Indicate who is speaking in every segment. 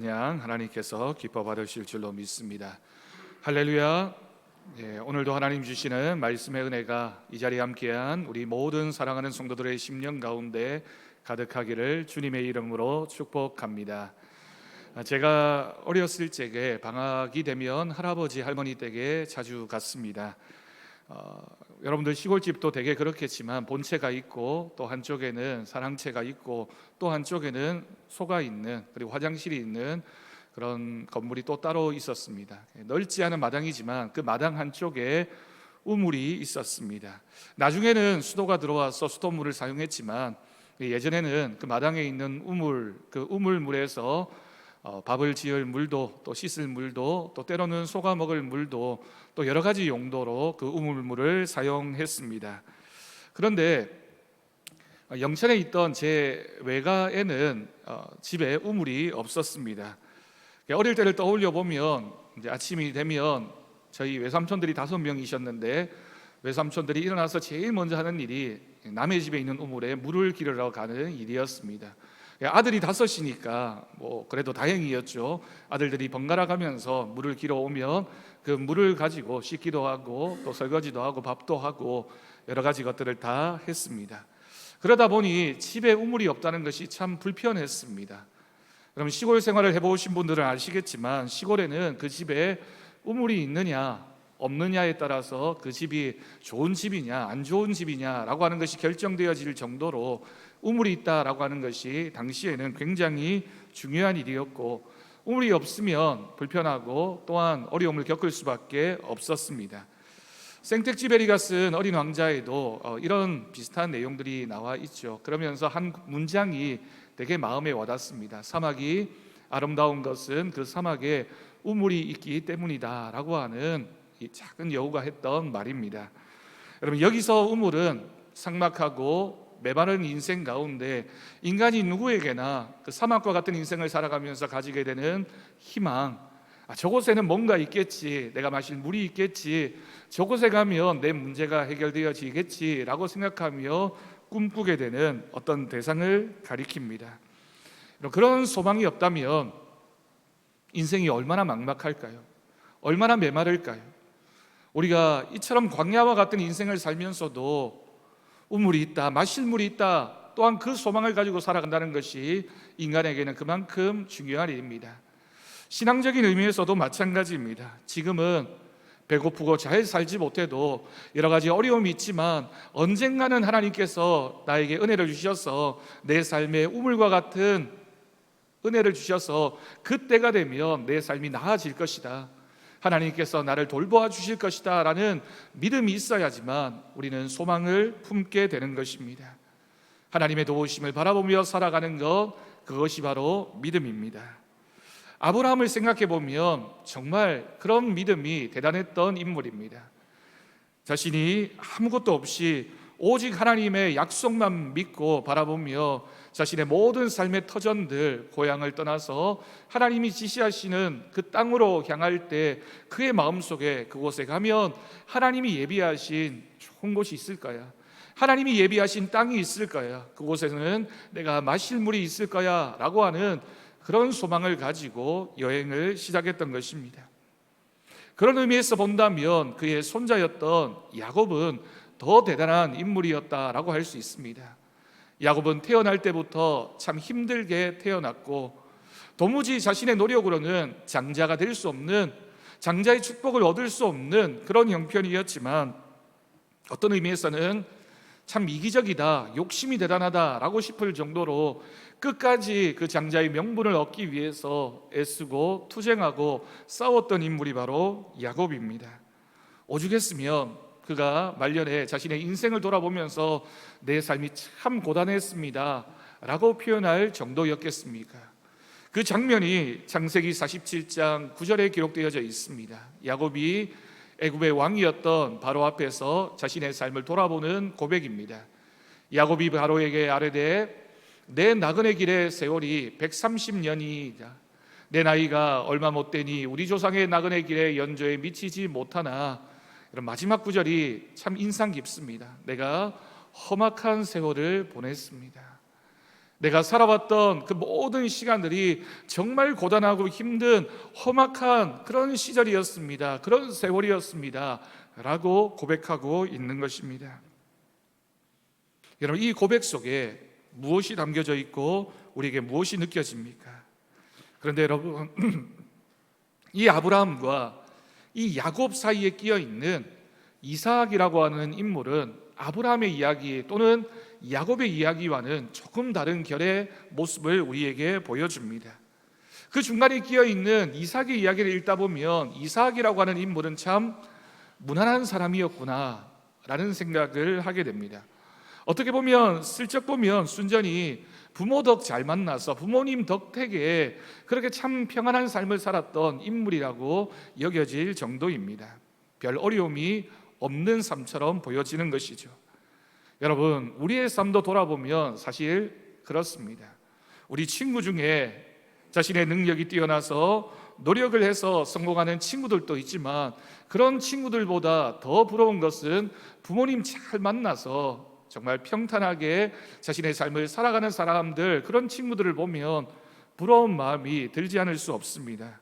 Speaker 1: 그냥 하나님께서 기뻐 받으실 줄로 믿습니다. 할렐루야. 오늘도 하나님 주시는 말씀의 은혜가 이 자리에 함께한 우리 모든 사랑하는 성도들의 심령 가운데 가득하기를 주님의 이름으로 축복합니다. 제가 어렸을 적에 방학이 되면 할아버지 할머니 댁에 자주 갔습니다. 여러분들 시골집도 되게 그렇겠지만 본체가 있고 또 한쪽에는 사랑채가 있고 또 한쪽에는 소가 있는, 그리고 화장실이 있는 그런 건물이 또 따로 있었습니다. 넓지 않은 마당이지만 그 마당 한쪽에 우물이 있었습니다. 나중에는 수도가 들어와서 수돗물을 사용했지만 예전에는 그 마당에 있는 우물, 그 우물물에서 밥을 지을 물도, 또 씻을 물도, 또 때로는 소가 먹을 물도, 또 여러 가지 용도로 그 우물물을 사용했습니다. 그런데 영천에 있던 제 외가에는 집에 우물이 없었습니다. 어릴 때를 떠올려 보면 이제 아침이 되면 저희 외삼촌들이 5명이셨는데 외삼촌들이 일어나서 제일 먼저 하는 일이 남의 집에 있는 우물에 물을 기르러 가는 일이었습니다. 아들이 5이니까 뭐 그래도 다행이었죠. 아들들이 번갈아 가면서 물을 길어 오면 그 물을 가지고 씻기도 하고 또 설거지도 하고 밥도 하고 여러 가지 것들을 다 했습니다. 그러다 보니 집에 우물이 없다는 것이 참 불편했습니다. 그럼 시골 생활을 해보신 분들은 아시겠지만 시골에는 그 집에 우물이 있느냐 없느냐에 따라서 그 집이 좋은 집이냐 안 좋은 집이냐라고 하는 것이 결정되어질 정도로 우물이 있다라고 하는 것이 당시에는 굉장히 중요한 일이었고, 우물이 없으면 불편하고 또한 어려움을 겪을 수밖에 없었습니다. 생텍쥐베리가 쓴 어린 왕자에도 이런 비슷한 내용들이 나와 있죠. 그러면서 한 문장이 되게 마음에 와닿습니다. 사막이 아름다운 것은 그 사막에 우물이 있기 때문이다 라고 하는 이 작은 여우가 했던 말입니다. 여러분, 여기서 우물은 삭막하고 메마른 인생 가운데 인간이 누구에게나 그 사막과 같은 인생을 살아가면서 가지게 되는 희망, 저곳에는 뭔가 있겠지, 내가 마실 물이 있겠지, 저곳에 가면 내 문제가 해결되어지겠지 라고 생각하며 꿈꾸게 되는 어떤 대상을 가리킵니다. 그런 소망이 없다면 인생이 얼마나 막막할까요? 얼마나 메마를까요? 우리가 이처럼 광야와 같은 인생을 살면서도 우물이 있다, 마실 물이 있다, 또한 그 소망을 가지고 살아간다는 것이 인간에게는 그만큼 중요한 일입니다. 신앙적인 의미에서도 마찬가지입니다. 지금은 배고프고 잘 살지 못해도 여러 가지 어려움이 있지만 언젠가는 하나님께서 나에게 은혜를 주셔서 내 삶에 우물과 같은 은혜를 주셔서 그때가 되면 내 삶이 나아질 것이다, 하나님께서 나를 돌보아 주실 것이다 라는 믿음이 있어야지만 우리는 소망을 품게 되는 것입니다. 하나님의 도우심을 바라보며 살아가는 것, 그것이 바로 믿음입니다. 아브라함을 생각해 보면 정말 그런 믿음이 대단했던 인물입니다. 자신이 아무것도 없이 오직 하나님의 약속만 믿고 바라보며 자신의 모든 삶의 터전들, 고향을 떠나서 하나님이 지시하시는 그 땅으로 향할 때 그의 마음속에 그곳에 가면 하나님이 예비하신 좋은 곳이 있을 거야, 하나님이 예비하신 땅이 있을 거야, 그곳에는 내가 마실 물이 있을 거야 라고 하는 그런 소망을 가지고 여행을 시작했던 것입니다. 그런 의미에서 본다면 그의 손자였던 야곱은 더 대단한 인물이었다라고 할 수 있습니다. 야곱은 태어날 때부터 참 힘들게 태어났고 도무지 자신의 노력으로는 장자가 될 수 없는, 장자의 축복을 얻을 수 없는 그런 형편이었지만 어떤 의미에서는 참 이기적이다, 욕심이 대단하다라고 싶을 정도로 끝까지 그 장자의 명분을 얻기 위해서 애쓰고 투쟁하고 싸웠던 인물이 바로 야곱입니다. 오죽했으면 그가 말년에 자신의 인생을 돌아보면서 내 삶이 참 고단했습니다 라고 표현할 정도였겠습니까? 그 장면이 창세기 47장 9절에 기록되어져 있습니다. 야곱이 애굽의 왕이었던 바로 앞에서 자신의 삶을 돌아보는 고백입니다. 야곱이 바로에게 아뢰되 내 나그네 길의 세월이 130년이다. 내 나이가 얼마 못되니 우리 조상의 나그네 길의 연조에 미치지 못하나. 이런 마지막 구절이 참 인상 깊습니다. 내가 험악한 세월을 보냈습니다. 내가 살아왔던 그 모든 시간들이 정말 고단하고 힘든 험악한 그런 시절이었습니다. 그런 세월이었습니다. 라고 고백하고 있는 것입니다. 여러분, 이 고백 속에 무엇이 담겨져 있고 우리에게 무엇이 느껴집니까? 그런데 여러분, 이 아브라함과 이 야곱 사이에 끼어 있는 이삭이라고 하는 인물은 아브라함의 이야기 또는 야곱의 이야기와는 조금 다른 결의 모습을 우리에게 보여줍니다. 그 중간에 끼어 있는 이삭의 이야기를 읽다 보면 이삭이라고 하는 인물은 참 무난한 사람이었구나 라는 생각을 하게 됩니다. 어떻게 보면 슬쩍 보면 순전히 부모 덕 잘 만나서 부모님 덕택에 그렇게 참 평안한 삶을 살았던 인물이라고 여겨질 정도입니다. 별 어려움이 없는 삶처럼 보여지는 것이죠. 여러분, 우리의 삶도 돌아보면 사실 그렇습니다. 우리 친구 중에 자신의 능력이 뛰어나서 노력을 해서 성공하는 친구들도 있지만 그런 친구들보다 더 부러운 것은 부모님 잘 만나서 정말 평탄하게 자신의 삶을 살아가는 사람들, 그런 친구들을 보면 부러운 마음이 들지 않을 수 없습니다.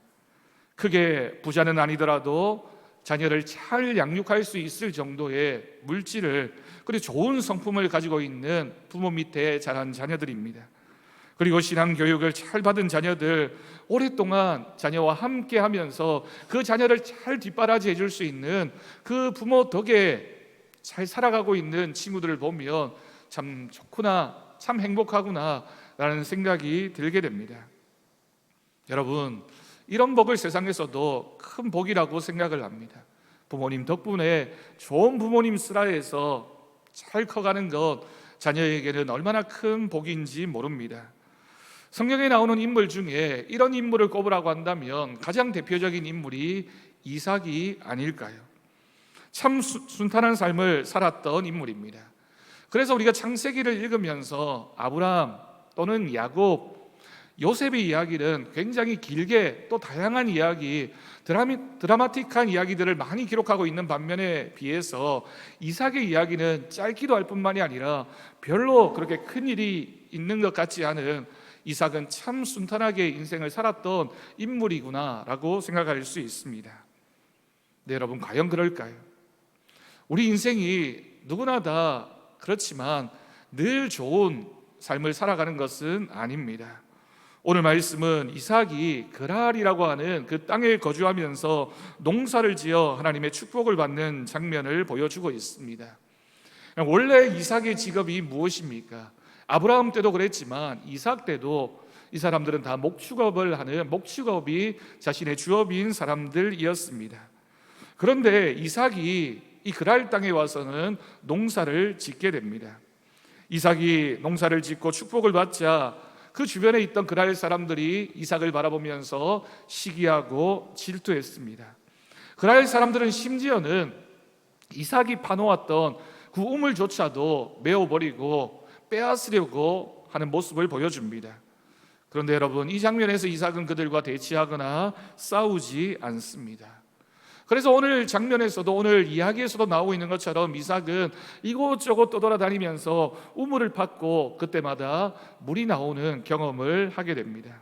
Speaker 1: 크게 부자는 아니더라도 자녀를 잘 양육할 수 있을 정도의 물질을, 그리고 좋은 성품을 가지고 있는 부모 밑에 자란 자녀들입니다. 그리고 신앙 교육을 잘 받은 자녀들, 오랫동안 자녀와 함께 하면서 그 자녀를 잘 뒷바라지 해줄 수 있는 그 부모 덕에 잘 살아가고 있는 친구들을 보면 참 좋구나, 참 행복하구나 라는 생각이 들게 됩니다. 여러분, 이런 복을 세상에서도 큰 복이라고 생각을 합니다. 부모님 덕분에 좋은 부모님 슬하에서 잘 커가는 것, 자녀에게는 얼마나 큰 복인지 모릅니다. 성경에 나오는 인물 중에 이런 인물을 꼽으라고 한다면 가장 대표적인 인물이 이삭이 아닐까요? 참 순탄한 삶을 살았던 인물입니다. 그래서 우리가 창세기를 읽으면서 아브라함 또는 야곱, 요셉의 이야기는 굉장히 길게 또 다양한 이야기, 드라마틱한 이야기들을 많이 기록하고 있는 반면에 비해서 이삭의 이야기는 짧기도 할 뿐만이 아니라 별로 그렇게 큰 일이 있는 것 같지 않은, 이삭은 참 순탄하게 인생을 살았던 인물이구나라고 생각할 수 있습니다. 네, 여러분, 과연 그럴까요? 우리 인생이 누구나 다 그렇지만 늘 좋은 삶을 살아가는 것은 아닙니다. 오늘 말씀은 이삭이 그랄이라고 하는 그 땅에 거주하면서 농사를 지어 하나님의 축복을 받는 장면을 보여주고 있습니다. 원래 이삭의 직업이 무엇입니까? 아브라함 때도 그랬지만 이삭 때도 이 사람들은 다 목축업을 하는, 목축업이 자신의 주업인 사람들이었습니다. 그런데 이삭이 이 그랄 땅에 와서는 농사를 짓게 됩니다. 이삭이 농사를 짓고 축복을 받자 그 주변에 있던 그랄 사람들이 이삭을 바라보면서 시기하고 질투했습니다. 그랄 사람들은 심지어는 이삭이 파놓았던 그 우물조차도 메워버리고 빼앗으려고 하는 모습을 보여줍니다. 그런데 여러분, 이 장면에서 이삭은 그들과 대치하거나 싸우지 않습니다. 그래서 오늘 장면에서도, 오늘 이야기에서도 나오고 있는 것처럼 이삭은 이곳저곳 떠돌아다니면서 우물을 팠고 그때마다 물이 나오는 경험을 하게 됩니다.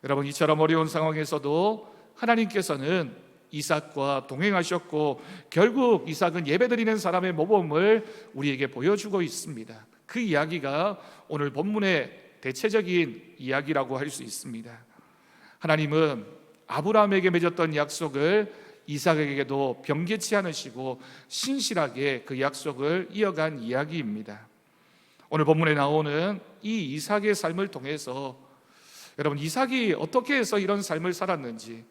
Speaker 1: 여러분, 이처럼 어려운 상황에서도 하나님께서는 이삭과 동행하셨고 결국 이삭은 예배드리는 사람의 모범을 우리에게 보여주고 있습니다. 그 이야기가 오늘 본문의 대체적인 이야기라고 할 수 있습니다. 하나님은 아브라함에게 맺었던 약속을 이삭에게도 변개치 않으시고 신실하게 그 약속을 이어간 이야기입니다. 오늘 본문에 나오는 이 이삭의 삶을 통해서 여러분, 이삭이 어떻게 해서 이런 삶을 살았는지,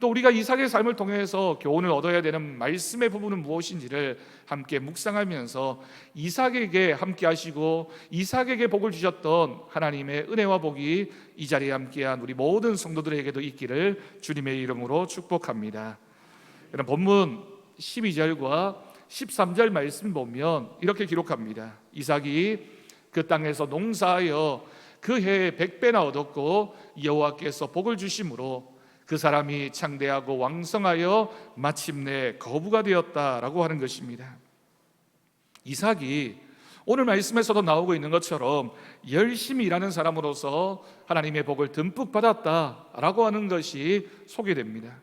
Speaker 1: 또 우리가 이삭의 삶을 통해서 교훈을 얻어야 되는 말씀의 부분은 무엇인지를 함께 묵상하면서 이삭에게 함께 하시고 이삭에게 복을 주셨던 하나님의 은혜와 복이 이 자리에 함께한 우리 모든 성도들에게도 있기를 주님의 이름으로 축복합니다. 여러분, 본문 12절과 13절 말씀 보면 이렇게 기록합니다. 이삭이 그 땅에서 농사하여 그 해에 100배나 얻었고 여호와께서 복을 주심으로 그 사람이 창대하고 왕성하여 마침내 거부가 되었다라고 하는 것입니다. 이삭이 오늘 말씀에서도 나오고 있는 것처럼 열심히 일하는 사람으로서 하나님의 복을 듬뿍 받았다라고 하는 것이 소개됩니다.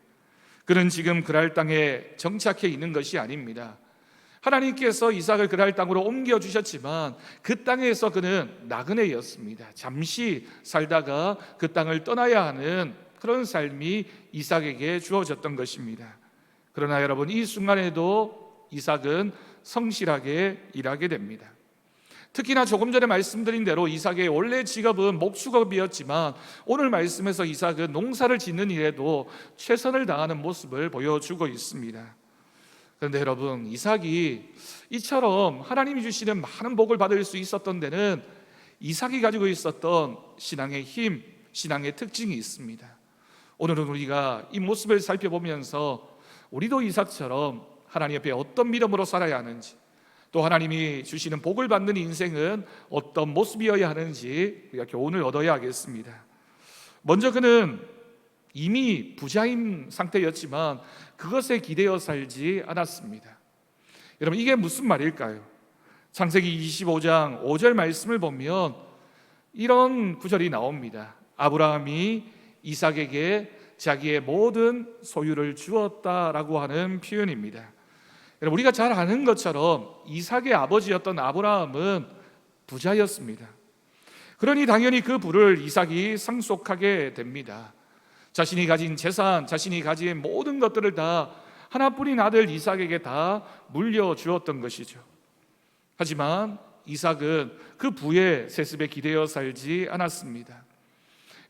Speaker 1: 그는 지금 그랄 땅에 정착해 있는 것이 아닙니다. 하나님께서 이삭을 그랄 땅으로 옮겨주셨지만 그 땅에서 그는 나그네였습니다. 잠시 살다가 그 땅을 떠나야 하는 그런 삶이 이삭에게 주어졌던 것입니다. 그러나 여러분, 이 순간에도 이삭은 성실하게 일하게 됩니다. 특히나 조금 전에 말씀드린 대로 이삭의 원래 직업은 목축업이었지만 오늘 말씀에서 이삭은 농사를 짓는 일에도 최선을 다하는 모습을 보여주고 있습니다. 그런데 여러분, 이삭이 이처럼 하나님이 주시는 많은 복을 받을 수 있었던 데는 이삭이 가지고 있었던 신앙의 힘, 신앙의 특징이 있습니다. 오늘은 우리가 이 모습을 살펴보면서 우리도 이삭처럼 하나님 앞에 어떤 믿음으로 살아야 하는지, 또 하나님이 주시는 복을 받는 인생은 어떤 모습이어야 하는지 우리가 교훈을 얻어야 하겠습니다. 먼저 그는 이미 부자인 상태였지만 그것에 기대어 살지 않았습니다. 여러분, 이게 무슨 말일까요? 창세기 25장 5절 말씀을 보면 이런 구절이 나옵니다. 아브라함이 이삭에게 자기의 모든 소유를 주었다라고 하는 표현입니다. 여러분, 우리가 잘 아는 것처럼 이삭의 아버지였던 아브라함은 부자였습니다. 그러니 당연히 그 부를 이삭이 상속하게 됩니다. 자신이 가진 재산, 자신이 가진 모든 것들을 다 하나뿐인 아들 이삭에게 다 물려주었던 것이죠. 하지만 이삭은 그 부의 세습에 기대어 살지 않았습니다.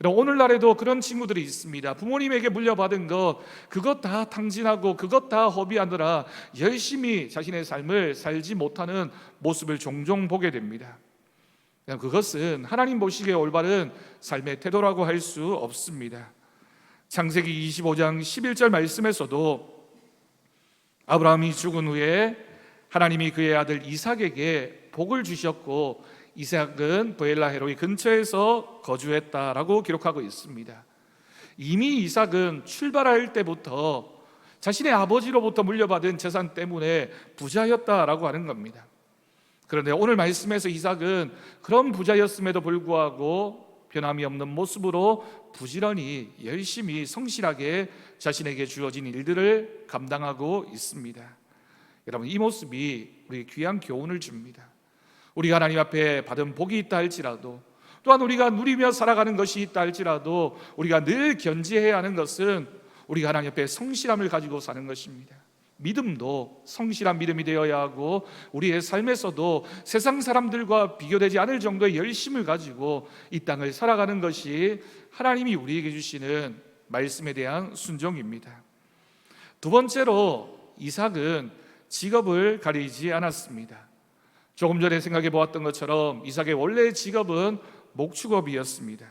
Speaker 1: 오늘날에도 그런 친구들이 있습니다. 부모님에게 물려받은 것, 그것 다 탕진하고 그것 다 허비하느라 열심히 자신의 삶을 살지 못하는 모습을 종종 보게 됩니다. 그것은 하나님 보시기에 올바른 삶의 태도라고 할 수 없습니다. 창세기 25장 11절 말씀에서도 아브라함이 죽은 후에 하나님이 그의 아들 이삭에게 복을 주셨고 이삭은 브엘라헤로이 근처에서 거주했다라고 기록하고 있습니다. 이미 이삭은 출발할 때부터 자신의 아버지로부터 물려받은 재산 때문에 부자였다라고 하는 겁니다. 그런데 오늘 말씀에서 이삭은 그런 부자였음에도 불구하고 변함이 없는 모습으로 부지런히 열심히 성실하게 자신에게 주어진 일들을 감당하고 있습니다. 여러분, 이 모습이 우리에게 귀한 교훈을 줍니다. 우리가 하나님 앞에 받은 복이 있다 할지라도, 또한 우리가 누리며 살아가는 것이 있다 할지라도 우리가 늘 견지해야 하는 것은 우리가 하나님 앞에 성실함을 가지고 사는 것입니다. 믿음도 성실한 믿음이 되어야 하고 우리의 삶에서도 세상 사람들과 비교되지 않을 정도의 열심을 가지고 이 땅을 살아가는 것이 하나님이 우리에게 주시는 말씀에 대한 순종입니다. 두 번째로 이삭은 직업을 가리지 않았습니다. 조금 전에 생각해 보았던 것처럼 이삭의 원래 직업은 목축업이었습니다.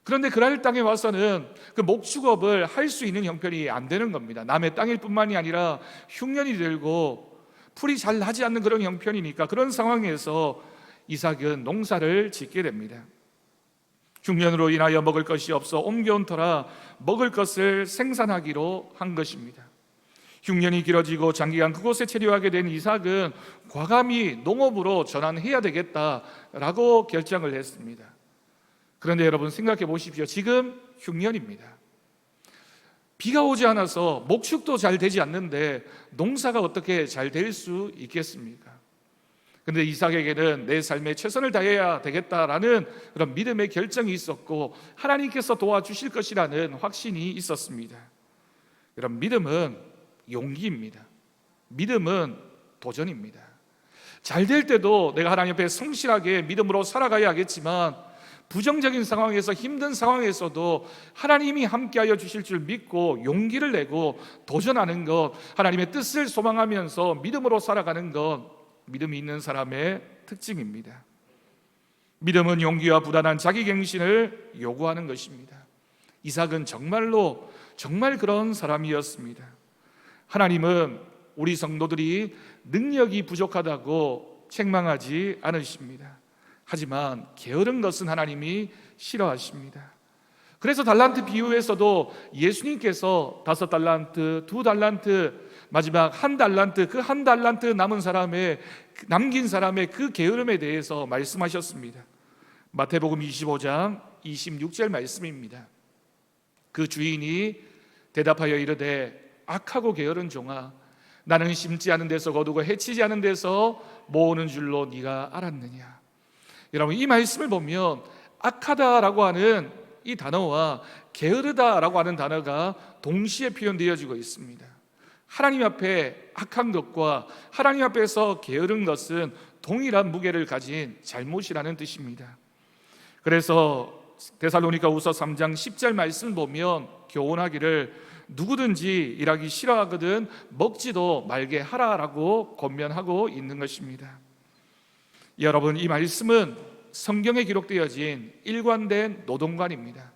Speaker 1: 그런데 그랄 땅에 와서는 그 목축업을 할 수 있는 형편이 안 되는 겁니다. 남의 땅일 뿐만이 아니라 흉년이 들고 풀이 잘 나지 않는 그런 형편이니까 그런 상황에서 이삭은 농사를 짓게 됩니다. 흉년으로 인하여 먹을 것이 없어 옮겨온 터라 먹을 것을 생산하기로 한 것입니다. 흉년이 길어지고 장기간 그곳에 체류하게 된 이삭은 과감히 농업으로 전환해야 되겠다라고 결정을 했습니다. 그런데 여러분, 생각해 보십시오. 지금 흉년입니다. 비가 오지 않아서 목축도 잘 되지 않는데 농사가 어떻게 잘 될 수 있겠습니까? 그런데 이삭에게는 내 삶에 최선을 다해야 되겠다라는 그런 믿음의 결정이 있었고 하나님께서 도와주실 것이라는 확신이 있었습니다. 여러분, 믿음은 용기입니다. 믿음은 도전입니다. 잘 될 때도 내가 하나님 앞에 성실하게 믿음으로 살아가야 하겠지만 부정적인 상황에서, 힘든 상황에서도 하나님이 함께하여 주실 줄 믿고 용기를 내고 도전하는 것, 하나님의 뜻을 소망하면서 믿음으로 살아가는 것, 믿음이 있는 사람의 특징입니다. 믿음은 용기와 부단한 자기갱신을 요구하는 것입니다. 이삭은 정말 그런 사람이었습니다. 하나님은 우리 성도들이 능력이 부족하다고 책망하지 않으십니다. 하지만 게으른 것은 하나님이 싫어하십니다. 그래서 달란트 비유에서도 예수님께서 5달란트, 2달란트 마지막 한 달란트, 그 한 달란트 남긴 사람의 그 게으름에 대해서 말씀하셨습니다. 마태복음 25장 26절 말씀입니다. 그 주인이 대답하여 이르되 악하고 게으른 종아, 나는 심지 않은 데서 거두고 해치지 않은 데서 모으는 줄로 네가 알았느냐. 여러분, 이 말씀을 보면 악하다라고 하는 이 단어와 게으르다라고 하는 단어가 동시에 표현되어지고 있습니다. 하나님 앞에 악한 것과 하나님 앞에서 게으른 것은 동일한 무게를 가진 잘못이라는 뜻입니다. 그래서 데살로니가후서 3장 10절 말씀을 보면 교훈하기를 누구든지 일하기 싫어하거든 먹지도 말게 하라라고 권면하고 있는 것입니다. 여러분, 이 말씀은 성경에 기록되어진 일관된 노동관입니다.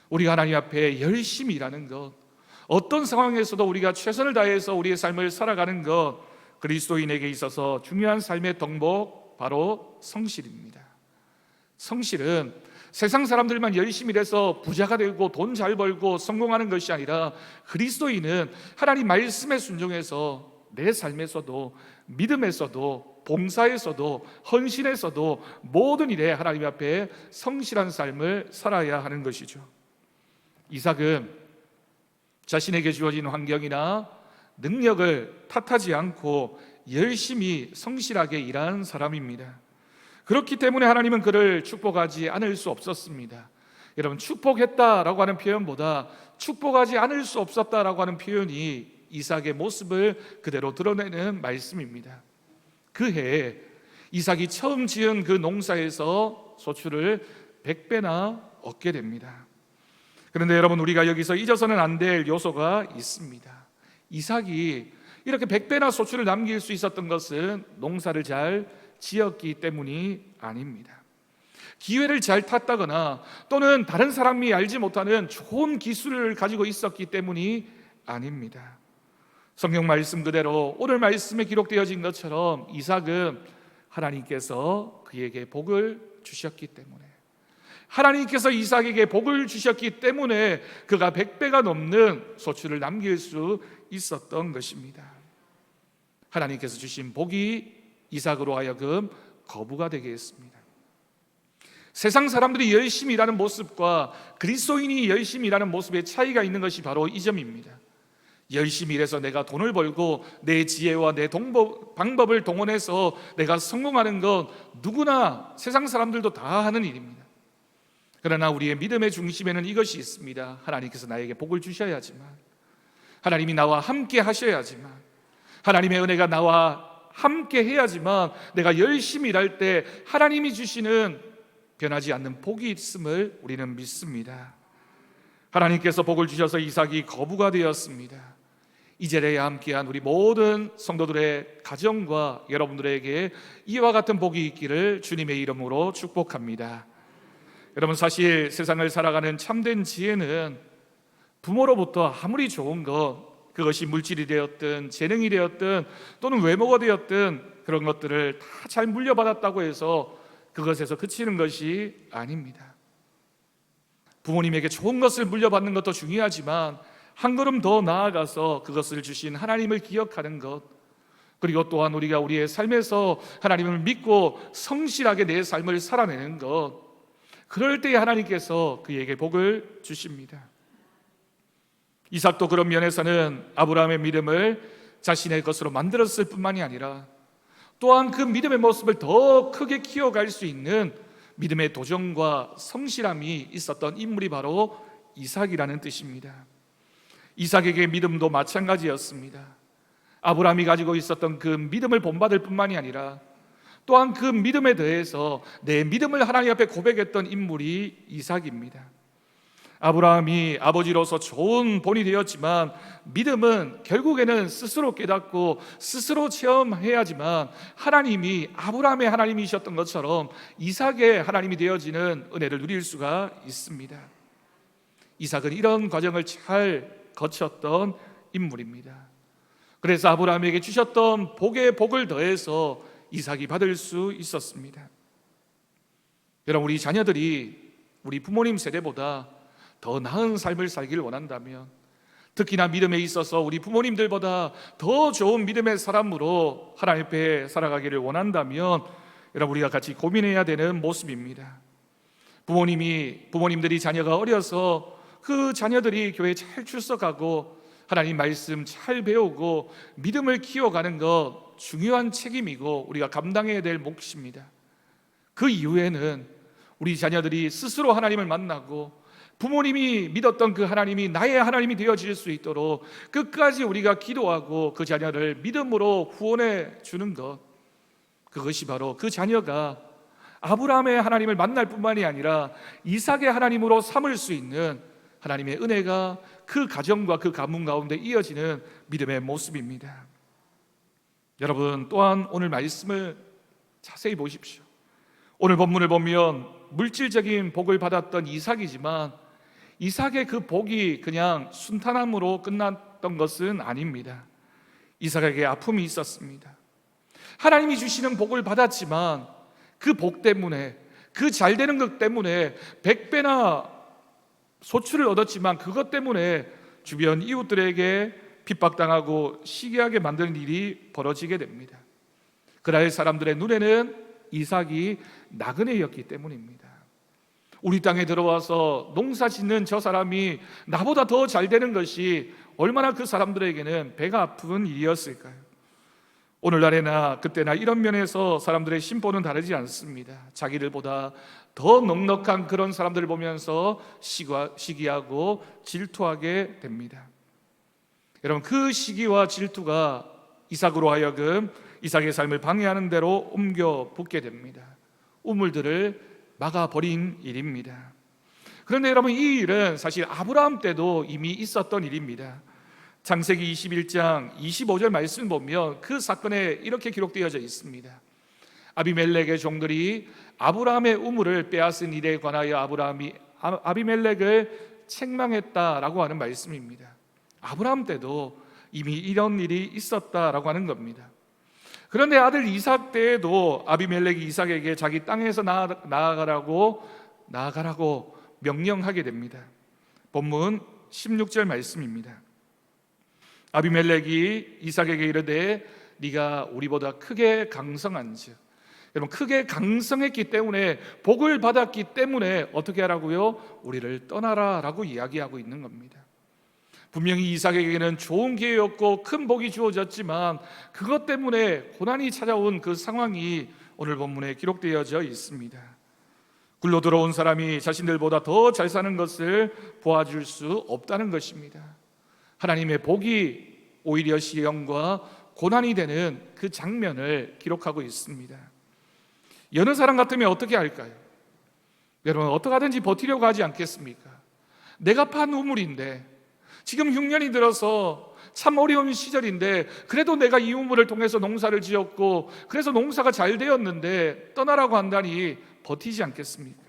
Speaker 1: 우리가 하나님 앞에 열심히 일하는 것, 어떤 상황에서도 우리가 최선을 다해서 우리의 삶을 살아가는 것, 그리스도인에게 있어서 중요한 삶의 덕목, 바로 성실입니다. 성실은 세상 사람들만 열심히 일해서 부자가 되고 돈 잘 벌고 성공하는 것이 아니라, 그리스도인은 하나님 말씀에 순종해서 내 삶에서도, 믿음에서도, 봉사에서도, 헌신에서도 모든 일에 하나님 앞에 성실한 삶을 살아야 하는 것이죠. 이삭은 자신에게 주어진 환경이나 능력을 탓하지 않고 열심히 성실하게 일한 사람입니다. 그렇기 때문에 하나님은 그를 축복하지 않을 수 없었습니다. 여러분, 축복했다라고 하는 표현보다 축복하지 않을 수 없었다라고 하는 표현이 이삭의 모습을 그대로 드러내는 말씀입니다. 그 해에 이삭이 처음 지은 그 농사에서 소출을 100배나 얻게 됩니다. 그런데 여러분, 우리가 여기서 잊어서는 안 될 요소가 있습니다. 이삭이 이렇게 100배나 소출을 남길 수 있었던 것은 농사를 잘 지었기 때문이 아닙니다. 기회를 잘 탔다거나 또는 다른 사람이 알지 못하는 좋은 기술을 가지고 있었기 때문이 아닙니다. 성경 말씀 그대로 오늘 말씀에 기록되어진 것처럼 이삭은 하나님께서 그에게 복을 주셨기 때문에, 하나님께서 이삭에게 복을 주셨기 때문에 그가 100배가 넘는 소출을 남길 수 있었던 것입니다. 하나님께서 주신 복이 이삭으로 하여금 거부가 되게 했습니다. 세상 사람들이 열심히 일하는 모습과 그리스도인이 열심히 일하는 모습의 차이가 있는 것이 바로 이 점입니다. 열심히 일해서 내가 돈을 벌고 내 지혜와 내 방법을 동원해서 내가 성공하는 건 누구나, 세상 사람들도 다 하는 일입니다. 그러나 우리의 믿음의 중심에는 이것이 있습니다. 하나님께서 나에게 복을 주셔야지만, 하나님이 나와 함께 하셔야지만, 하나님의 은혜가 나와 함께 해야지만 내가 열심히 일할 때 하나님이 주시는 변하지 않는 복이 있음을 우리는 믿습니다. 하나님께서 복을 주셔서 이삭이 거부가 되었습니다. 이 자리에 함께한 우리 모든 성도들의 가정과 여러분들에게 이와 같은 복이 있기를 주님의 이름으로 축복합니다. 여러분, 사실 세상을 살아가는 참된 지혜는 부모로부터 아무리 좋은 것, 그것이 물질이 되었든 재능이 되었든 또는 외모가 되었든 그런 것들을 다 잘 물려받았다고 해서 그것에서 그치는 것이 아닙니다. 부모님에게 좋은 것을 물려받는 것도 중요하지만 한 걸음 더 나아가서 그것을 주신 하나님을 기억하는 것, 그리고 또한 우리가 우리의 삶에서 하나님을 믿고 성실하게 내 삶을 살아내는 것, 그럴 때에 하나님께서 그에게 복을 주십니다. 이삭도 그런 면에서는 아브라함의 믿음을 자신의 것으로 만들었을 뿐만이 아니라 또한 그 믿음의 모습을 더 크게 키워갈 수 있는 믿음의 도전과 성실함이 있었던 인물이 바로 이삭이라는 뜻입니다. 이삭에게 믿음도 마찬가지였습니다. 아브라함이 가지고 있었던 그 믿음을 본받을 뿐만이 아니라 또한 그 믿음에 대해서 내 믿음을 하나님 앞에 고백했던 인물이 이삭입니다. 아브라함이 아버지로서 좋은 본이 되었지만 믿음은 결국에는 스스로 깨닫고 스스로 체험해야지만 하나님이 아브라함의 하나님이셨던 것처럼 이삭의 하나님이 되어지는 은혜를 누릴 수가 있습니다. 이삭은 이런 과정을 잘 거쳤던 인물입니다. 그래서 아브라함에게 주셨던 복의 복을 더해서 이삭이 받을 수 있었습니다. 여러분, 우리 자녀들이 우리 부모님 세대보다 더 나은 삶을 살기를 원한다면, 특히나 믿음에 있어서 우리 부모님들보다 더 좋은 믿음의 사람으로 하나님 앞에 살아가기를 원한다면 여러분, 우리가 같이 고민해야 되는 모습입니다. 부모님들이 자녀가 어려서 그 자녀들이 교회에 잘 출석하고 하나님 말씀 잘 배우고 믿음을 키워가는 것 중요한 책임이고 우리가 감당해야 될 몫입니다. 그 이후에는 우리 자녀들이 스스로 하나님을 만나고 부모님이 믿었던 그 하나님이 나의 하나님이 되어질 수 있도록 끝까지 우리가 기도하고 그 자녀를 믿음으로 후원해 주는 것, 그것이 바로 그 자녀가 아브라함의 하나님을 만날 뿐만이 아니라 이삭의 하나님으로 삼을 수 있는 하나님의 은혜가 그 가정과 그 가문 가운데 이어지는 믿음의 모습입니다. 여러분, 또한 오늘 말씀을 자세히 보십시오. 오늘 본문을 보면 물질적인 복을 받았던 이삭이지만 이삭의 그 복이 그냥 순탄함으로 끝났던 것은 아닙니다. 이삭에게 아픔이 있었습니다. 하나님이 주시는 복을 받았지만 그 복 때문에, 그 잘 되는 것 때문에 100배나 소출을 얻었지만 그것 때문에 주변 이웃들에게 핍박당하고 시기하게 만드는 일이 벌어지게 됩니다. 그날 사람들의 눈에는 이삭이 나그네였기 때문입니다. 우리 땅에 들어와서 농사 짓는 저 사람이 나보다 더 잘 되는 것이 얼마나 그 사람들에게는 배가 아픈 일이었을까요? 오늘날에나 그때나 이런 면에서 사람들의 심보는 다르지 않습니다. 자기들보다 더 넉넉한 그런 사람들을 보면서 시기하고 질투하게 됩니다. 여러분, 그 시기와 질투가 이삭으로 하여금 이삭의 삶을 방해하는 대로 옮겨 붙게 됩니다. 우물들을 막아버린 일입니다. 그런데 여러분, 이 일은 사실 아브라함 때도 이미 있었던 일입니다. 창세기 21장 25절 말씀 보면 그 사건에 이렇게 기록되어져 있습니다. 아비멜렉의 종들이 아브라함의 우물을 빼앗은 일에 관하여 아브라함이 아비멜렉을 책망했다라고 하는 말씀입니다. 아브라함 때도 이미 이런 일이 있었다라고 하는 겁니다. 그런데 아들 이삭 때에도 아비멜렉이 이삭에게 자기 땅에서 나아가라고 명령하게 됩니다. 본문 16절 말씀입니다. 아비멜렉이 이삭에게 이르되 네가 우리보다 크게 강성한즉, 여러분, 크게 강성했기 때문에, 복을 받았기 때문에 어떻게 하라고요? 우리를 떠나라 라고 이야기하고 있는 겁니다. 분명히 이삭에게는 좋은 기회였고 큰 복이 주어졌지만 그것 때문에 고난이 찾아온 그 상황이 오늘 본문에 기록되어져 있습니다. 굴로 들어온 사람이 자신들보다 더 잘 사는 것을 보아줄 수 없다는 것입니다. 하나님의 복이 오히려 시험과 고난이 되는 그 장면을 기록하고 있습니다. 여느 사람 같으면 어떻게 할까요? 여러분, 어떻게 하든지 버티려고 하지 않겠습니까? 내가 판 우물인데, 지금 흉년이 들어서 참 어려운 시절인데 그래도 내가 이 우물을 통해서 농사를 지었고 그래서 농사가 잘 되었는데 떠나라고 한다니 버티지 않겠습니까?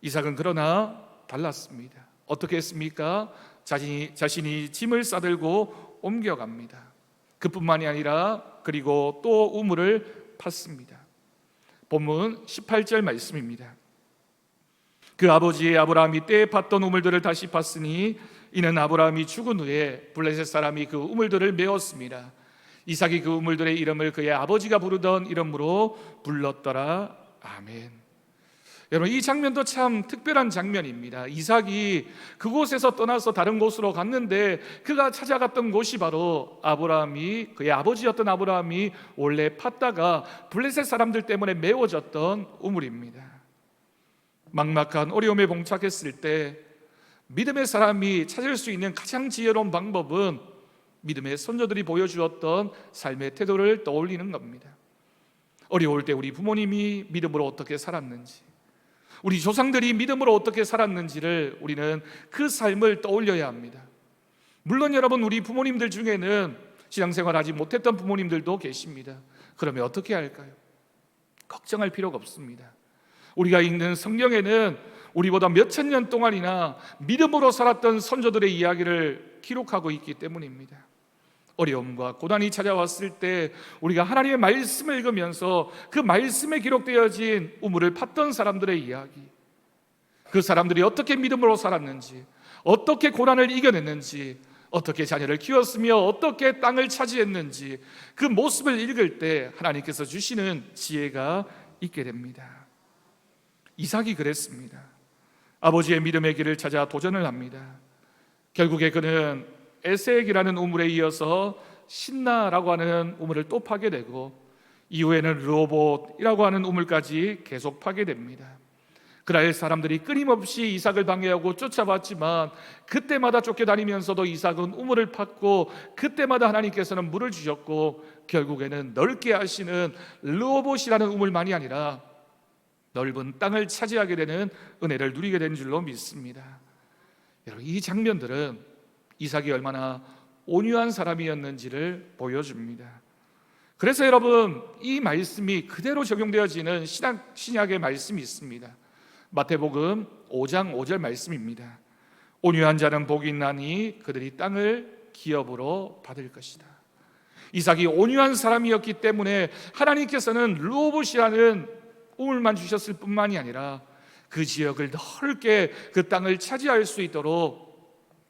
Speaker 1: 이삭은 그러나 달랐습니다. 어떻게 했습니까? 자신이 짐을 싸들고 옮겨갑니다. 그뿐만이 아니라 그리고 또 우물을 팠습니다. 본문 18절 말씀입니다. 그 아버지의 아브라함이 때에 팠던 우물들을 다시 팠으니 이는 아브라함이 죽은 후에 블레셋 사람이 그 우물들을 메웠습니다. 이삭이 그 우물들의 이름을 그의 아버지가 부르던 이름으로 불렀더라. 아멘. 여러분, 이 장면도 참 특별한 장면입니다. 이삭이 그곳에서 떠나서 다른 곳으로 갔는데 그가 찾아갔던 곳이 바로 그의 아버지였던 아브라함이 원래 팠다가 블레셋 사람들 때문에 메워졌던 우물입니다. 막막한 어려움에 봉착했을 때 믿음의 사람이 찾을 수 있는 가장 지혜로운 방법은 믿음의 선조들이 보여주었던 삶의 태도를 떠올리는 겁니다. 어려울 때 우리 부모님이 믿음으로 어떻게 살았는지, 우리 조상들이 믿음으로 어떻게 살았는지를 우리는 그 삶을 떠올려야 합니다. 물론 여러분, 우리 부모님들 중에는 신앙생활하지 못했던 부모님들도 계십니다. 그러면 어떻게 할까요? 걱정할 필요가 없습니다. 우리가 읽는 성경에는 우리보다 몇천 년 동안이나 믿음으로 살았던 선조들의 이야기를 기록하고 있기 때문입니다. 어려움과 고난이 찾아왔을 때 우리가 하나님의 말씀을 읽으면서 그 말씀에 기록되어진 우물을 팠던 사람들의 이야기, 그 사람들이 어떻게 믿음으로 살았는지, 어떻게 고난을 이겨냈는지, 어떻게 자녀를 키웠으며 어떻게 땅을 차지했는지 그 모습을 읽을 때 하나님께서 주시는 지혜가 있게 됩니다. 이삭이 그랬습니다. 아버지의 믿음의 길을 찾아 도전을 합니다. 결국에 그는 에색이라는 우물에 이어서 신나라고 하는 우물을 또 파게 되고, 이후에는 르호봇이라고 하는 우물까지 계속 파게 됩니다. 그날 사람들이 끊임없이 이삭을 방해하고 쫓아봤지만 그때마다 쫓겨다니면서도 이삭은 우물을 팠고, 그때마다 하나님께서는 물을 주셨고, 결국에는 넓게 하시는 르호봇이라는 우물만이 아니라 넓은 땅을 차지하게 되는 은혜를 누리게 된 줄로 믿습니다. 여러분, 이 장면들은 이삭이 얼마나 온유한 사람이었는지를 보여줍니다. 그래서 여러분, 이 말씀이 그대로 적용되어지는 신약의 말씀이 있습니다. 마태복음 5장 5절 말씀입니다. 온유한 자는 복이 있나니 그들이 땅을 기업으로 받을 것이다. 이삭이 온유한 사람이었기 때문에 하나님께서는 르호봇이라는 우물만 주셨을 뿐만이 아니라 그 지역을 넓게 그 땅을 차지할 수 있도록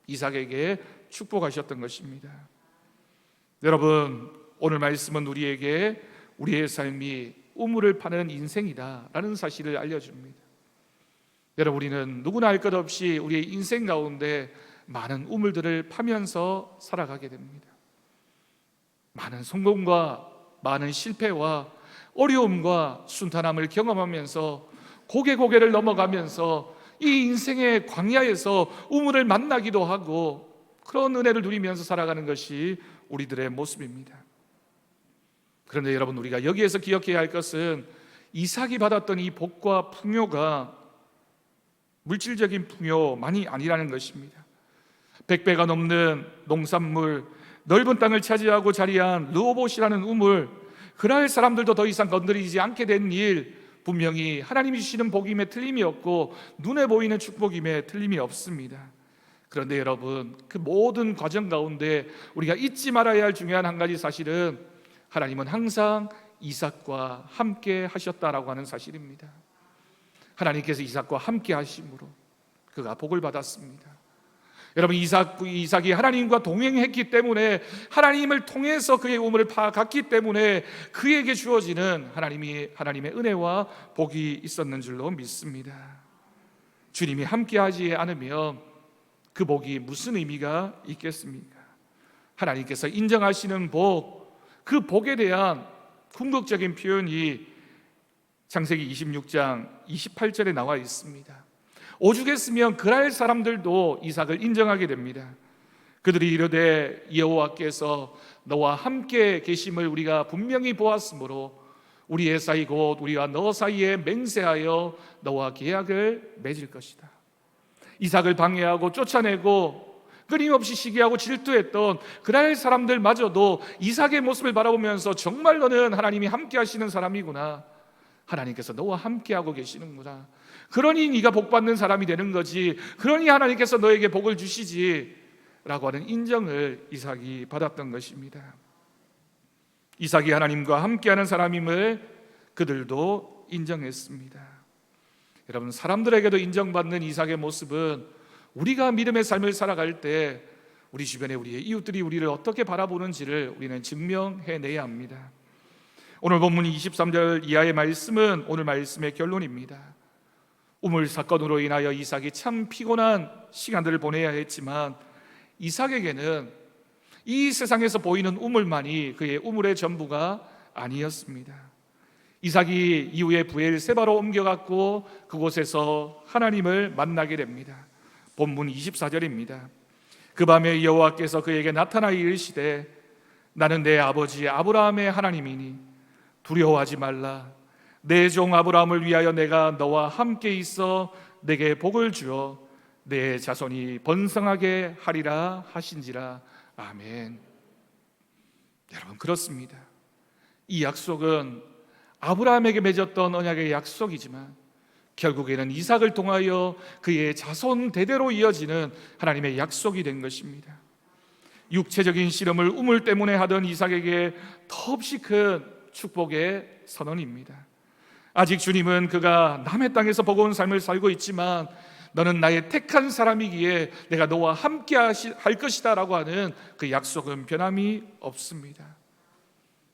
Speaker 1: 이삭에게 축복하셨던 것입니다. 여러분, 오늘 말씀은 우리에게 우리의 삶이 우물을 파는 인생이다라는 사실을 알려줍니다. 여러분, 우리는 누구나 알 것 없이 우리의 인생 가운데 많은 우물들을 파면서 살아가게 됩니다. 많은 성공과 많은 실패와 어려움과 순탄함을 경험하면서 고개를 넘어가면서 이 인생의 광야에서 우물을 만나기도 하고, 그런 은혜를 누리면서 살아가는 것이 우리들의 모습입니다. 그런데 여러분, 우리가 여기에서 기억해야 할 것은 이삭이 받았던 이 복과 풍요가 물질적인 풍요만이 아니라는 것입니다. 100배가 넘는 농산물, 넓은 땅을 차지하고 자리한 르호봇이라는 우물, 그날 사람들도 더 이상 건드리지 않게 된 일, 분명히 하나님이 주시는 복임에 틀림이 없고 눈에 보이는 축복임에 틀림이 없습니다. 그런데 여러분, 그 모든 과정 가운데 우리가 잊지 말아야 할 중요한 한 가지 사실은 하나님은 항상 이삭과 함께 하셨다라고 하는 사실입니다. 하나님께서 이삭과 함께 하심으로 그가 복을 받았습니다. 여러분, 이삭이 하나님과 동행했기 때문에, 하나님을 통해서 그의 우물을 파갔기 때문에 그에게 주어지는 하나님의 은혜와 복이 있었는 줄로 믿습니다. 주님이 함께하지 않으면 그 복이 무슨 의미가 있겠습니까? 하나님께서 인정하시는 복, 그 복에 대한 궁극적인 표현이 창세기 26장 28절에 나와 있습니다. 오죽했으면 그날 사람들도 이삭을 인정하게 됩니다. 그들이 이르되 여호와께서 너와 함께 계심을 우리가 분명히 보았으므로 우리의 사이 곧 우리와 너 사이에 맹세하여 너와 계약을 맺을 것이다. 이삭을 방해하고 쫓아내고 끊임없이 시기하고 질투했던 그날 사람들마저도 이삭의 모습을 바라보면서 정말 너는 하나님이 함께 하시는 사람이구나, 하나님께서 너와 함께하고 계시는구나, 그러니 네가 복받는 사람이 되는 거지, 그러니 하나님께서 너에게 복을 주시지 라고 하는 인정을 이삭이 받았던 것입니다. 이삭이 하나님과 함께하는 사람임을 그들도 인정했습니다. 여러분, 사람들에게도 인정받는 이삭의 모습은 우리가 믿음의 삶을 살아갈 때 우리 주변에 우리의 이웃들이 우리를 어떻게 바라보는지를 우리는 증명해내야 합니다. 오늘 본문 23절 이하의 말씀은 오늘 말씀의 결론입니다. 우물 사건으로 인하여 이삭이 참 피곤한 시간들을 보내야 했지만 이삭에게는 이 세상에서 보이는 우물만이 그의 우물의 전부가 아니었습니다. 이삭이 이후에 브엘세바로 옮겨갔고 그곳에서 하나님을 만나게 됩니다. 본문 24절입니다. 그 밤에 여호와께서 그에게 나타나 이르시되 나는 내 아버지 아브라함의 하나님이니 두려워하지 말라. 내 종 아브라함을 위하여 내가 너와 함께 있어 내게 복을 주어 내 자손이 번성하게 하리라 하신지라. 아멘. 여러분, 그렇습니다. 이 약속은 아브라함에게 맺었던 언약의 약속이지만 결국에는 이삭을 통하여 그의 자손 대대로 이어지는 하나님의 약속이 된 것입니다. 육체적인 씨름을 우물 때문에 하던 이삭에게 더없이 큰 축복의 선언입니다. 아직 주님은 그가 남의 땅에서 버거운 삶을 살고 있지만 너는 나의 택한 사람이기에 내가 너와 함께 할 것이다 라고 하는 그 약속은 변함이 없습니다.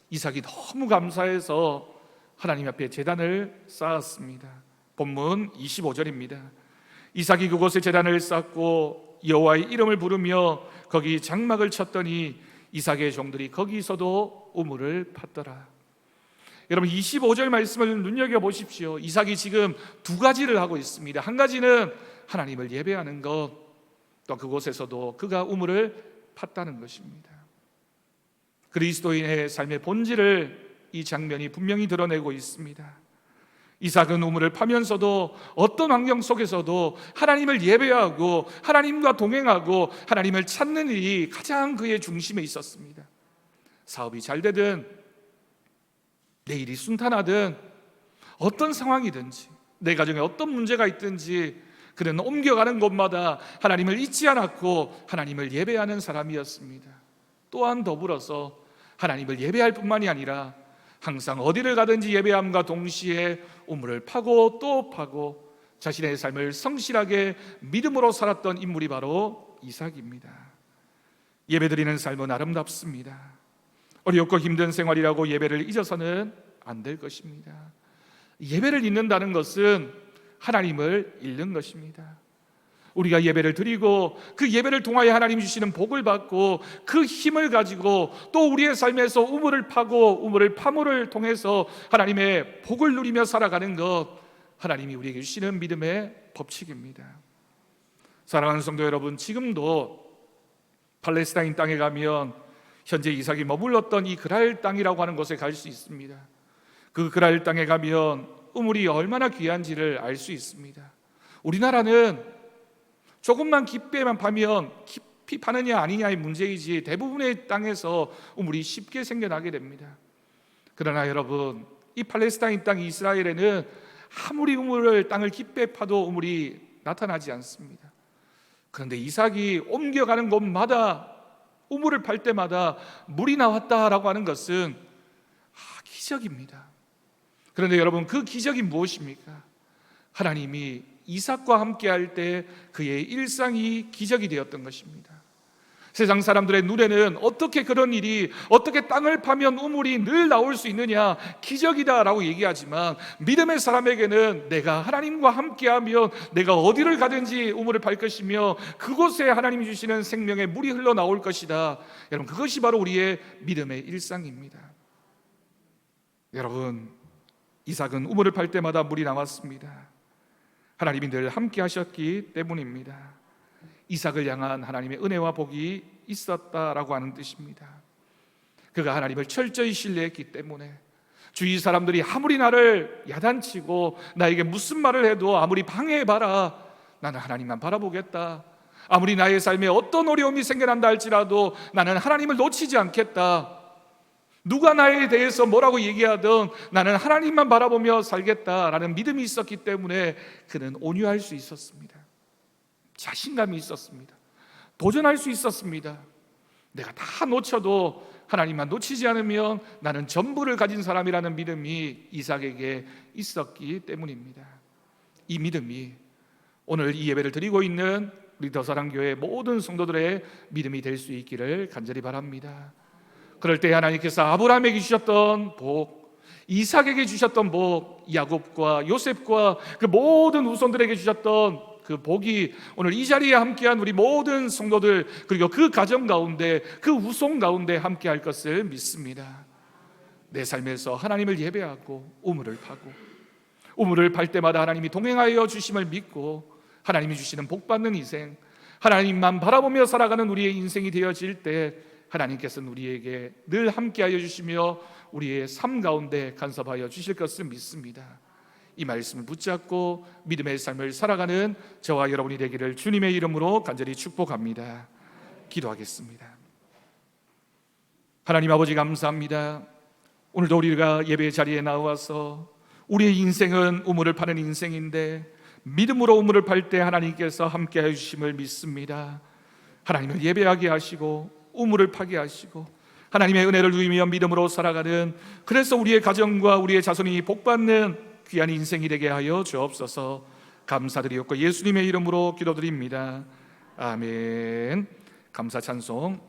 Speaker 1: 이삭이 너무 감사해서 하나님 앞에 제단을 쌓았습니다. 본문 25절입니다. 이삭이 그곳에 제단을 쌓고 여호와의 이름을 부르며 거기 장막을 쳤더니 이삭의 종들이 거기서도 우물을 팠더라. 여러분, 25절 말씀을 눈여겨보십시오. 이삭이 지금 두 가지를 하고 있습니다. 한 가지는 하나님을 예배하는 것, 또 그곳에서도 그가 우물을 팠다는 것입니다. 그리스도인의 삶의 본질을 이 장면이 분명히 드러내고 있습니다. 이삭은 우물을 파면서도 어떤 환경 속에서도 하나님을 예배하고 하나님과 동행하고 하나님을 찾는 일이 가장 그의 중심에 있었습니다. 사업이 잘 되든 내 일이 순탄하든 어떤 상황이든지 내 가정에 어떤 문제가 있든지 그는 옮겨가는 곳마다 하나님을 잊지 않았고 하나님을 예배하는 사람이었습니다. 또한 더불어서 하나님을 예배할 뿐만이 아니라 항상 어디를 가든지 예배함과 동시에 우물을 파고 또 파고 자신의 삶을 성실하게 믿음으로 살았던 인물이 바로 이삭입니다. 예배드리는 삶은 아름답습니다. 어렵고 힘든 생활이라고 예배를 잊어서는 안 될 것입니다. 예배를 잊는다는 것은 하나님을 잃는 것입니다. 우리가 예배를 드리고 그 예배를 통하여 하나님 주시는 복을 받고 그 힘을 가지고 또 우리의 삶에서 우물을 파고 우물을 파물을 통해서 하나님의 복을 누리며 살아가는 것, 하나님이 우리에게 주시는 믿음의 법칙입니다. 사랑하는 성도 여러분, 지금도 팔레스타인 땅에 가면 현재 이삭이 머물렀던 이 그랄 땅이라고 하는 곳에 갈 수 있습니다. 그 그랄 땅에 가면 우물이 얼마나 귀한지를 알 수 있습니다. 우리나라는 조금만 깊게만 파면 깊이 파느냐 아니냐의 문제이지 대부분의 땅에서 우물이 쉽게 생겨나게 됩니다. 그러나 여러분, 이 팔레스타인 땅 이스라엘에는 아무리 땅을 깊게 파도 우물이 나타나지 않습니다. 그런데 이삭이 옮겨가는 곳마다 우물을 팔 때마다 물이 나왔다라고 하는 것은 기적입니다. 그런데 여러분, 그 기적이 무엇입니까? 하나님이 이삭과 함께 할 때 그의 일상이 기적이 되었던 것입니다. 세상 사람들의 눈에는 어떻게 그런 일이, 어떻게 땅을 파면 우물이 늘 나올 수 있느냐, 기적이다라고 얘기하지만 믿음의 사람에게는 내가 하나님과 함께하면 내가 어디를 가든지 우물을 팔 것이며 그곳에 하나님이 주시는 생명의 물이 흘러나올 것이다. 여러분, 그것이 바로 우리의 믿음의 일상입니다. 여러분, 이삭은 우물을 팔 때마다 물이 나왔습니다. 하나님이 늘 함께 하셨기 때문입니다. 이삭을 향한 하나님의 은혜와 복이 있었다라고 하는 뜻입니다. 그가 하나님을 철저히 신뢰했기 때문에 주위 사람들이 아무리 나를 야단치고 나에게 무슨 말을 해도 아무리 방해해봐라, 나는 하나님만 바라보겠다. 아무리 나의 삶에 어떤 어려움이 생겨난다 할지라도 나는 하나님을 놓치지 않겠다. 누가 나에 대해서 뭐라고 얘기하든 나는 하나님만 바라보며 살겠다라는 믿음이 있었기 때문에 그는 온유할 수 있었습니다. 자신감이 있었습니다. 도전할 수 있었습니다. 내가 다 놓쳐도 하나님만 놓치지 않으면 나는 전부를 가진 사람이라는 믿음이 이삭에게 있었기 때문입니다. 이 믿음이 오늘 이 예배를 드리고 있는 우리 더사랑교회 모든 성도들의 믿음이 될 수 있기를 간절히 바랍니다. 그럴 때 하나님께서 아브라함에게 주셨던 복, 이삭에게 주셨던 복, 야곱과 요셉과 그 모든 후손들에게 주셨던 그 복이 오늘 이 자리에 함께한 우리 모든 성도들, 그리고 그 가정 가운데, 그 후손 가운데 함께할 것을 믿습니다. 내 삶에서 하나님을 예배하고 우물을 파고 우물을 팔 때마다 하나님이 동행하여 주심을 믿고 하나님이 주시는 복받는 인생, 하나님만 바라보며 살아가는 우리의 인생이 되어질 때 하나님께서는 우리에게 늘 함께하여 주시며 우리의 삶 가운데 간섭하여 주실 것을 믿습니다. 이 말씀을 붙잡고 믿음의 삶을 살아가는 저와 여러분이 되기를 주님의 이름으로 간절히 축복합니다. 기도하겠습니다. 하나님 아버지, 감사합니다. 오늘도 우리가 예배의 자리에 나와서 우리의 인생은 우물을 파는 인생인데 믿음으로 우물을 팔 때 하나님께서 함께하여 주심을 믿습니다. 하나님을 예배하게 하시고 우물을 파게 하시고 하나님의 은혜를 누리며 믿음으로 살아가는, 그래서 우리의 가정과 우리의 자손이 복받는 귀한 인생이 되게 하여 주옵소서. 감사드리옵고 예수님의 이름으로 기도드립니다. 아멘. 감사 찬송